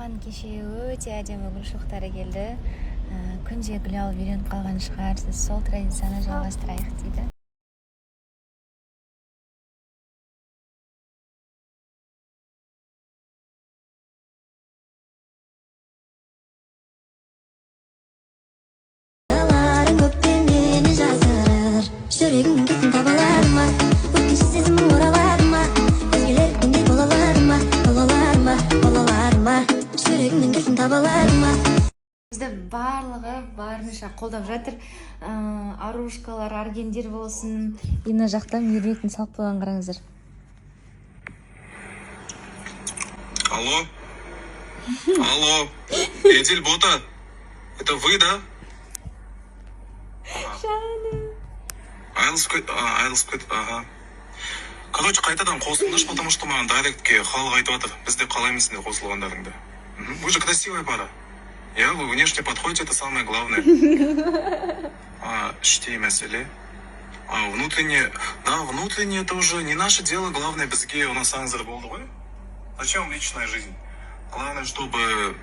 маған кеше өте әдемі гүл шоқтары келді. Күнде гүл алып үйреніп қалған шығарсыз. Сол традицияны жалғастырайық дейді. Жүрегімнің кілтін табалады ма? Өткінші сезімің оралады ма? Өзгелердей бола алады ма? Бола алады ма? Жүрегімнің кілтін табалады ма? Бізді барлығы барынша қолдап жатыр. Арушкалар, аргендер болсын. Ина жақтан үйректің салып қойған қараңыздар. Алло? Алло? Эдиль Бота? Это вы, да? Айлскөт, ага. Короче, қайтадан қосылыңдаршы, потому что маған директке халық айтып жатыр. Біз де қалаймыз сендер қосылғандарыңды. Вы же красивая пара. Вы внешне подходите, это самое главное. Іштей мәселе. Внутреннее... Да, внутреннее это уже не наше дело. Главное, бізге ұнасаңыздар болды ғой. Зачем личная жизнь? Главное, чтобы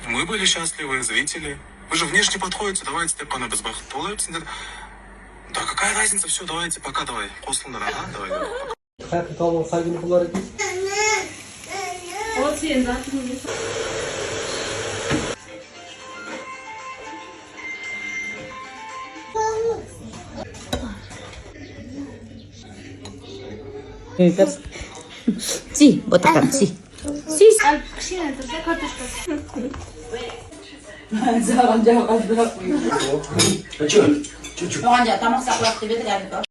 мы были счастливы, зрители. Вы же внешне подходите, давайте тек қана біз бақытты болайық сендер. Да какая разница, все, давайте, пока, давай. Қосылыңдар, ага, давай. Қайқы қалуын қай күні бұлар екен? Ол сен затың Си, ботакан, си. кішкене тұрса картошка. А че? Оған тамақ сақлап деп еді